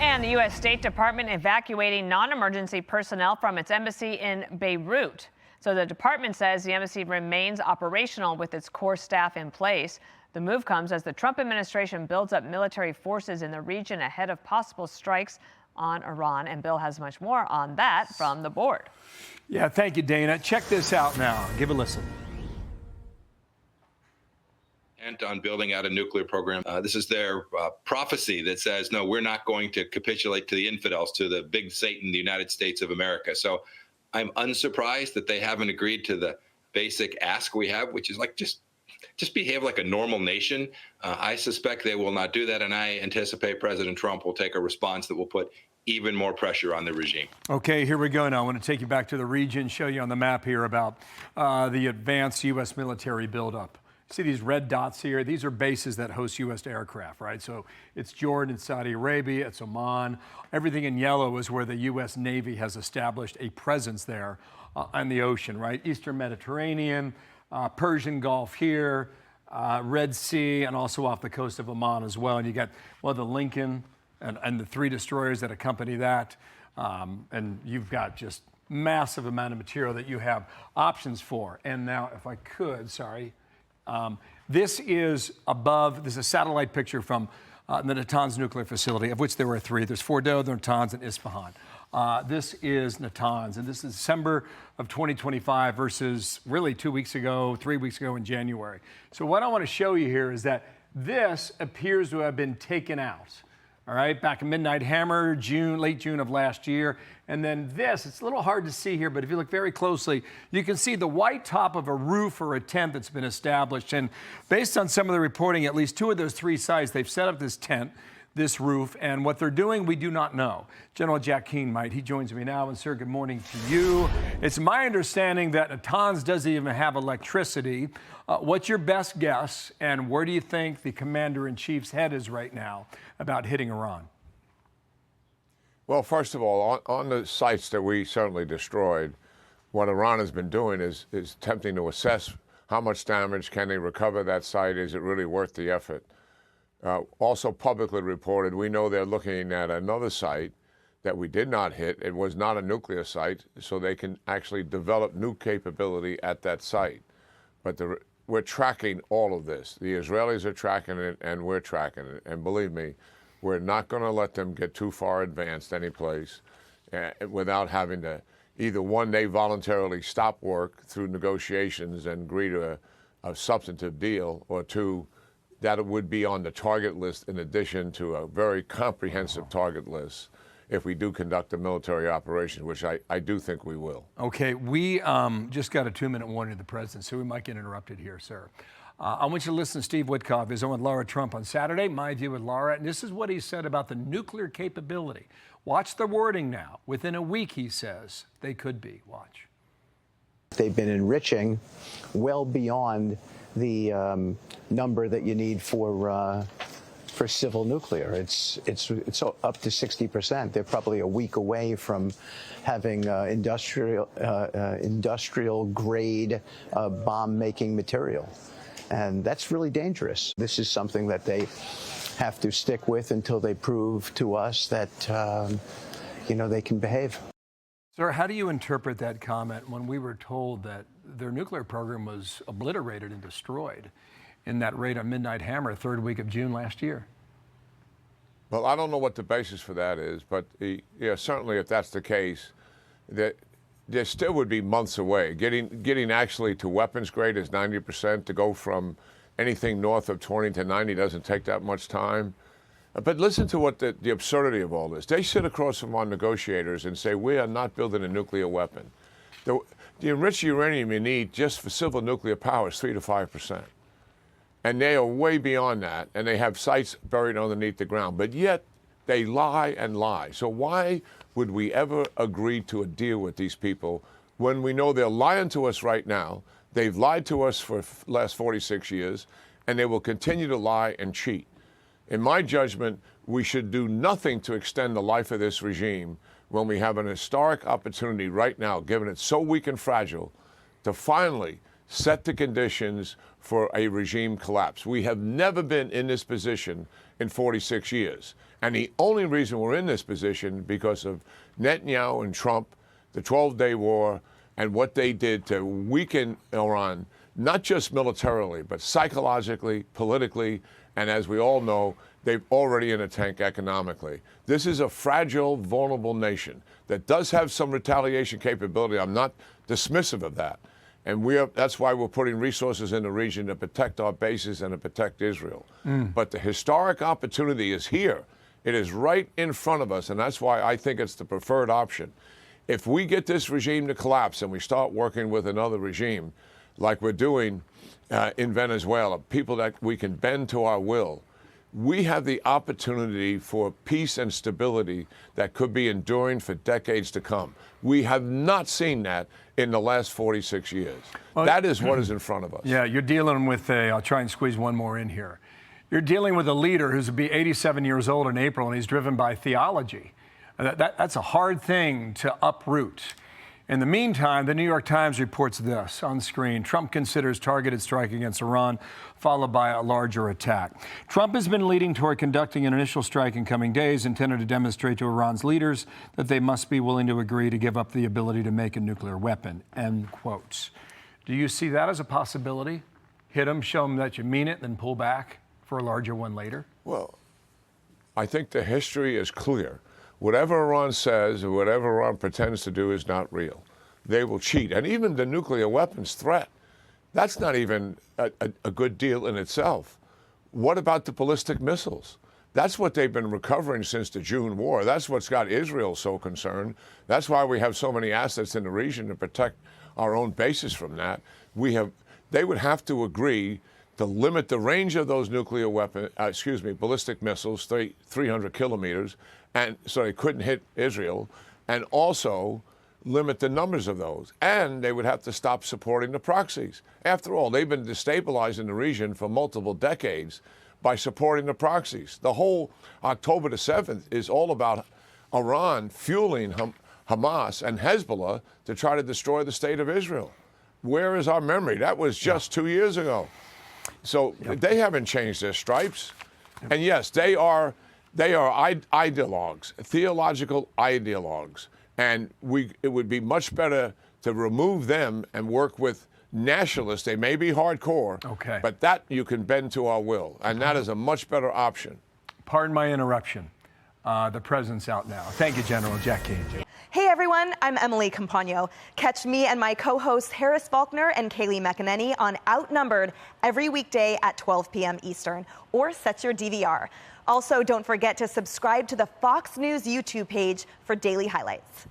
And the U.S. State Department evacuating non-emergency personnel from its embassy in Beirut. So the department says the embassy remains operational with its core staff in place. The move comes as the Trump administration builds up military forces in the region ahead of possible strikes on Iran. And Bill has much more on that from the board. Yeah, thank you, Dana. Check this out now. Give a listen. On building out a nuclear program. This is their prophecy that says, no, we're not going to capitulate to the infidels, to the big Satan, the United States of America. So I'm unsurprised that they haven't agreed to the basic ask we have, which is like just behave like a normal nation. I suspect they will not do that, and I anticipate President Trump will take a response that will put even more pressure on the regime. Okay, here we go now. I want to take you back to the region, show you on the map here about the advanced U.S. military buildup. See these red dots here? These are bases that host U.S. aircraft, right? So it's Jordan, it's Saudi Arabia, it's Oman. Everything in yellow is where the U.S. Navy has established a presence there on the ocean, right? Eastern Mediterranean, Persian Gulf here, Red Sea, and also off the coast of Oman as well. And you got, well, the Lincoln and the 3 destroyers that accompany that. And you've got just massive amount of material that you have options for. And now, if I could, sorry. This is a satellite picture from the Natanz nuclear facility, of which there were 3. There's Fordo, Natanz, and Isfahan. This is Natanz, and this is December of 2025 versus really 2 weeks ago, 3 weeks ago in January. So what I want to show you here is that this appears to have been taken out. All right, back in Midnight Hammer, late June of last year. And then this, it's a little hard to see here, but if you look very closely, you can see the white top of a roof or a tent that's been established. And based on some of the reporting, at least 2 of those 3 sites, they've set up this tent, this roof, and what they're doing, we do not know. General Jack Keane might. He joins me now. And sir, good morning to you. It's my understanding that Natanz doesn't even have electricity. What's your best guess, and where do you think the commander-in-chief's head is right now about hitting Iran? Well, first of all, on the sites that we certainly destroyed, what Iran has been doing is attempting to assess how much damage can they recover that site. Is it really worth the effort? Also publicly reported, we know they're looking at another site that we did not hit. It was not a nuclear site, so they can actually develop new capability at that site. But we're tracking all of this. The Israelis are tracking it, and we're tracking it. And believe me, we're not going to let them get too far advanced any place without having to either, one, they voluntarily stop work through negotiations and agree to a substantive deal, or 2, that it would be on the target list in addition to a very comprehensive target list if we do conduct a military operation, which I do think we will. Okay, we just got a 2-minute warning to the president, so we might get interrupted here, sir. I want you to listen to Steve Witkoff. He's on with Laura Trump on Saturday, My View with Laura, and this is what he said about the nuclear capability. Watch the wording now. Within a week, he says, they could be. Watch. They've been enriching well beyond the number that you need for civil nuclear. It's up to 60%. They're probably a week away from having industrial grade bomb making material, and that's really dangerous. This is something that they have to stick with until they prove to us that they can behave. Sir, how do you interpret that comment when we were told that their nuclear program was obliterated and destroyed in that raid on Midnight Hammer, 3rd week of June last year? Well, I don't know what the basis for that is, but certainly if that's the case, that there still would be months away. Getting actually to weapons grade is 90%. To go from anything north of 20 to 90 doesn't take that much time. But listen to what the absurdity of all this. They sit across from our negotiators and say, we are not building a nuclear weapon. The enriched uranium you need just for civil nuclear power is 3 to 5%. And they are way beyond that, and they have sites buried underneath the ground. But yet, they lie and lie. So why would we ever agree to a deal with these people when we know they're lying to us right now? They've lied to us for the last 46 years, and they will continue to lie and cheat. In my judgment, we should do nothing to extend the life of this regime when we have an historic opportunity right now, given it's so weak and fragile, to finally set the conditions for a regime collapse. We have never been in this position in 46 years. And the only reason we're in this position because of Netanyahu and Trump, the 12-day war, and what they did to weaken Iran, not just militarily, but psychologically, politically, and as we all know, they're already in a tank economically. This is a fragile, vulnerable nation that does have some retaliation capability. I'm not dismissive of that. And that's why we're putting resources in the region to protect our bases and to protect Israel. But the historic opportunity is here. It is right in front of us, and that's why I think it's the preferred option. If we get this regime to collapse and we start working with another regime, like we're doing in Venezuela, people that we can bend to our will, we have the opportunity for peace and stability that could be enduring for decades to come. We have not seen that in the last 46 years. Well, that is what is in front of us. Yeah, you're dealing with I'll try and squeeze one more in here. You're dealing with a leader who's be 87 years old in April, and he's driven by theology. That's a hard thing to uproot. In the meantime, the New York Times reports this on screen. Trump considers targeted strike against Iran, followed by a larger attack. Trump has been leading toward conducting an initial strike in coming days intended to demonstrate to Iran's leaders that they must be willing to agree to give up the ability to make a nuclear weapon, end quotes. Do you see that as a possibility? Hit them, show them that you mean it, then pull back for a larger one later? Well, I think the history is clear. Whatever Iran says or whatever Iran pretends to do is not real. They will cheat. And even the nuclear weapons threat, that's not even a good deal in itself. What about the ballistic missiles? That's what they've been recovering since the June war. That's what's got Israel so concerned. That's why we have so many assets in the region to protect our own bases from that. They would have to agree to limit the range of those nuclear ballistic missiles, 300 kilometers, and so they couldn't hit Israel, and also limit the numbers of those. And they would have to stop supporting the proxies. After all, they've been destabilizing the region for multiple decades by supporting the proxies. The whole October the 7th is all about Iran fueling Hamas and Hezbollah to try to destroy the state of Israel. Where is our memory? That was just 2 years ago. So they haven't changed their stripes. And yes, they are ideologues, theological ideologues. And it would be much better to remove them and work with nationalists. They may be hardcore, but that you can bend to our will. And that is a much better option. Pardon my interruption. The president's out now. Thank you, General Jack Keane. Hey everyone, I'm Emily Campagno. Catch me and my co-hosts Harris Faulkner and Kaylee McEnany on Outnumbered every weekday at 12 p.m. Eastern, or set your DVR. Also, don't forget to subscribe to the Fox News YouTube page for daily highlights.